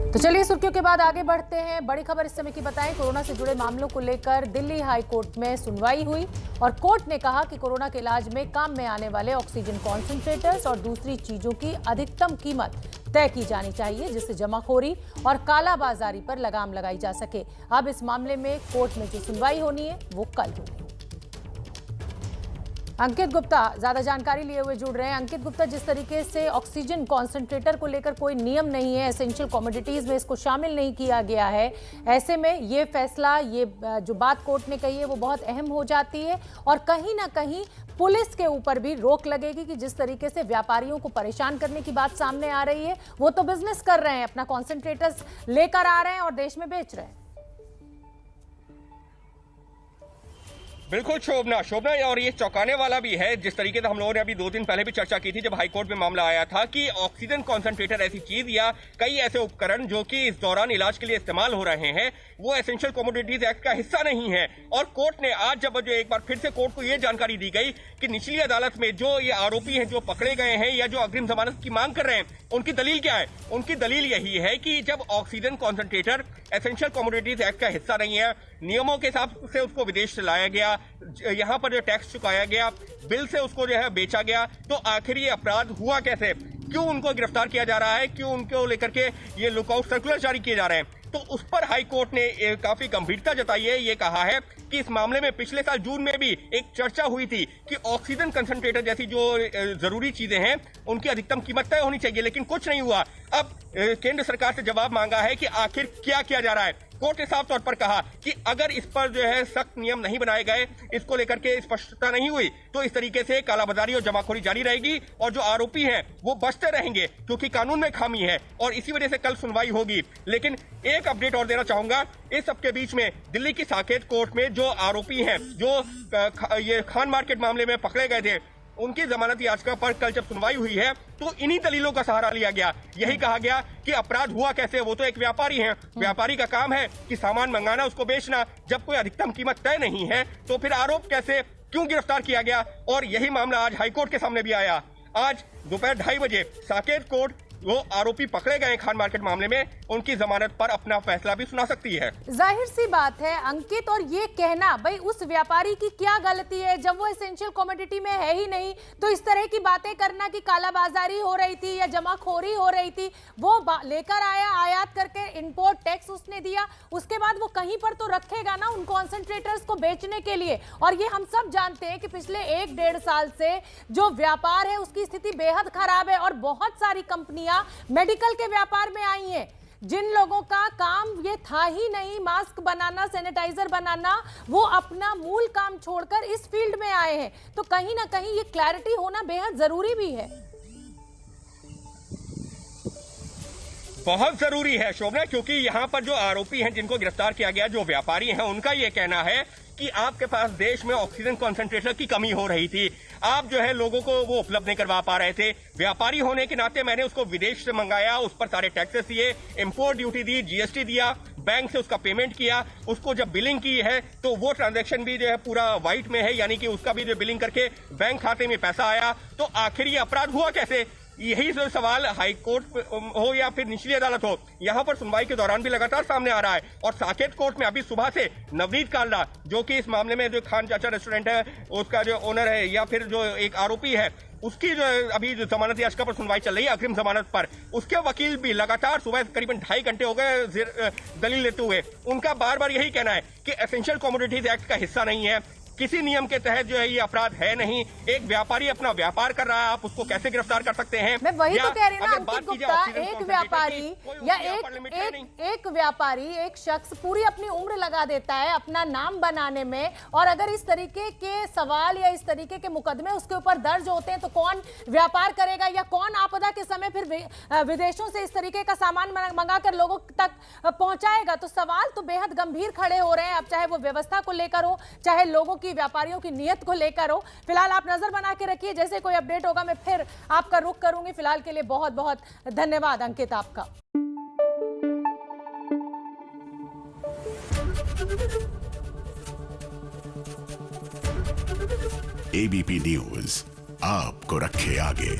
तो चलिए सुर्खियों के बाद आगे बढ़ते हैं। बड़ी खबर इस समय की बताएं। कोरोना से जुड़े मामलों को लेकर दिल्ली हाई कोर्ट में सुनवाई हुई और कोर्ट ने कहा कि कोरोना के इलाज में काम में आने वाले ऑक्सीजन कॉन्सेंट्रेटर्स और दूसरी चीजों की अधिकतम कीमत तय की जानी चाहिए, जिससे जमाखोरी और कालाबाजारी पर लगाम लगाई जा सके। अब इस मामले में कोर्ट में जो सुनवाई होनी है वो कल होगी। अंकित गुप्ता ज्यादा जानकारी लिए हुए जुड़ रहे हैं। अंकित गुप्ता, जिस तरीके से ऑक्सीजन कॉन्सेंट्रेटर को लेकर कोई नियम नहीं है, एसेंशियल कमोडिटीज में इसको शामिल नहीं किया गया है, ऐसे में ये फैसला, ये जो बात कोर्ट ने कही है वो बहुत अहम हो जाती है और कहीं ना कहीं पुलिस के ऊपर भी रोक लगेगी कि जिस तरीके से व्यापारियों को परेशान करने की बात सामने आ रही है, वो तो बिजनेस कर रहे हैं, अपना कॉन्सेंट्रेटर्स लेकर आ रहे हैं और देश में बेच रहे हैं। बिल्कुल शोभना, और ये चौंकाने वाला भी है। जिस तरीके से हम लोगों ने अभी 2 दिन पहले भी चर्चा की थी जब हाईकोर्ट में मामला आया था कि ऑक्सीजन कॉन्सेंट्रेटर ऐसी चीज या कई ऐसे उपकरण जो कि इस दौरान इलाज के लिए इस्तेमाल हो रहे हैं वो एसेंशियल कमोडिटीज एक्ट का हिस्सा नहीं है। और कोर्ट ने आज जब जो एक बार फिर से कोर्ट को ये जानकारी दी गई कि निचली अदालत में जो ये आरोपी हैं जो पकड़े गए हैं या जो अग्रिम जमानत की मांग कर रहे हैं, उनकी दलील क्या है? उनकी दलील यही है कि जब oxygen concentrator essential commodities act का हिस्सा नहीं है, नियमों के हिसाब से उसको विदेश से लाया गया, यहाँ पर जो टैक्स चुकाया गया, बिल से उसको जो है बेचा गया, तो आखिर ये अपराध हुआ कैसे? क्यों उनको गिरफ्तार किया जा रहा है? क्यों उनको लेकर के ये लुकआउट सर्कुलर जारी किए जा रहे हैं? तो उस पर हाई कोर्ट ने काफी गंभीरता जताई है। ये कहा है कि इस मामले में पिछले साल जून में भी एक चर्चा हुई थी कि ऑक्सीजन कंसंट्रेटर जैसी जो जरूरी चीजें हैं उनकी अधिकतम कीमत तय होनी चाहिए, लेकिन कुछ नहीं हुआ। अब केंद्र सरकार से जवाब मांगा है कि आखिर क्या किया जा रहा है। कोर्ट ने साफ तौर पर कहा कि अगर इस पर जो है सख्त नियम नहीं बनाए गए, इसको लेकर के स्पष्टता नहीं हुई, तो इस तरीके से कालाबाजारी और जमाखोरी जारी रहेगी और जो आरोपी हैं वो बचते रहेंगे, क्योंकि कानून में खामी है और इसी वजह से कल सुनवाई होगी। लेकिन एक अपडेट और देना चाहूंगा, इस सबके बीच में दिल्ली की साकेत कोर्ट में जो आरोपी हैं, जो ये खान मार्केट मामले में पकड़े गए थे, उनकी जमानत याचिका पर कल जब सुनवाई हुई है तो इन्हीं दलीलों का सहारा लिया गया। यही कहा गया कि अपराध हुआ कैसे? वो तो एक व्यापारी हैं, व्यापारी का काम है कि सामान मंगाना, उसको बेचना। जब कोई अधिकतम कीमत तय नहीं है तो फिर आरोप कैसे, क्यों गिरफ्तार किया गया? और यही मामला आज हाईकोर्ट के सामने भी आया। आज दोपहर 2:30 बजे साकेत कोर्ट वो आरोपी पकड़े गए खान मार्केट मामले में, उनकी जमानत पर अपना फैसला भी सुना सकती है। जाहिर सी बात है अंकित, और ये कहना भाई उस व्यापारी की क्या गलती है जब वो एसेंशियल कमोडिटी में है ही नहीं, तो इस तरह की बातें करना कि कालाबाजारी हो रही थी या जमाखोरी हो रही थी, वो लेकर आया, आयात करके इंपोर्ट टैक्स उसने दिया, उसके बाद वो कहीं पर तो रखेगा ना उन कॉन्सेंट्रेटर्स को बेचने के लिए। और ये हम सब जानते हैं कि पिछले 1-1.5 साल से जो व्यापार है उसकी स्थिति बेहद खराब है और बहुत सारी कंपनियां मेडिकल के व्यापार में आई हैं। जिन लोगों का काम ये था ही नहीं, मास्क बनाना, सैनिटाइजर बनाना, वो अपना मूल काम छोड़कर इस फील्ड में आए हैं। तो कहीं ना कहीं ये क्लैरिटी होना बेहद जरूरी भी है। बहुत जरूरी है शोभना, क्योंकि यहाँ पर जो आरोपी हैं जिनको गिरफ्तार किया गया, जो व्यापारी हैं, उनका ये कहना है कि आपके पास देश में ऑक्सीजन कॉन्सेंट्रेटर की कमी हो रही थी, आप जो है लोगों को वो उपलब्ध नहीं करवा पा रहे थे। व्यापारी होने के नाते मैंने उसको विदेश से मंगाया, उस पर सारे टैक्सेस दिए, इंपोर्ट ड्यूटी दी, जीएसटी दिया, बैंक से उसका पेमेंट किया, उसको जब बिलिंग की है तो वो ट्रांजैक्शन भी जो है पूरा व्हाइट में है, यानी कि उसका भी जो बिलिंग करके बैंक खाते में पैसा आया। तो आखिर ये अपराध हुआ कैसे? यही जो सवाल हाई कोर्ट हो या फिर निचली अदालत हो, यहाँ पर सुनवाई के दौरान भी लगातार सामने आ रहा है। और साकेत कोर्ट में अभी सुबह से नवनीत कालरा, जो कि इस मामले में जो खान चाचा रेस्टोरेंट है उसका जो ओनर है, या फिर जो एक आरोपी है, उसकी जो अभी जो जमानत याचिका पर सुनवाई चल रही है अग्रिम जमानत पर, उसके वकील भी लगातार सुबह करीबन 2.5 घंटे हो गए दलील लेते हुए। उनका बार बार यही कहना है कि एसेंशियल कमोडिटीज एक्ट का हिस्सा नहीं है, किसी नियम के तहत जो है ये अपराध है नहीं, एक व्यापारी अपना व्यापार कर रहा है, आप उसको कैसे गिरफ्तार कर सकते हैं? मैं वही तो कह रही हूँ ना अंकित गुप्ता, एक व्यापारी या एक व्यापारी, एक शख्स पूरी अपनी उम्र लगा देता है अपना नाम बनाने में, और अगर इस तरीके के सवाल या इस तरीके के मुकदमे उसके ऊपर दर्ज होते हैं तो कौन व्यापार करेगा या कौन आपदा के समय फिर विदेशों से इस तरीके का सामान मंगाकर लोगों तक पहुंचाएगा? तो सवाल तो बेहद गंभीर खड़े हो रहे हैं, अब चाहे वो व्यवस्था को लेकर हो, चाहे लोगों की, व्यापारियों की नीयत को लेकर हो। फिलहाल आप नजर बना के रखिए, जैसे कोई अपडेट होगा मैं फिर आपका रुख करूंगी। फिलहाल के लिए बहुत बहुत धन्यवाद अंकित आपका। एबीपी न्यूज आपको रखे आगे।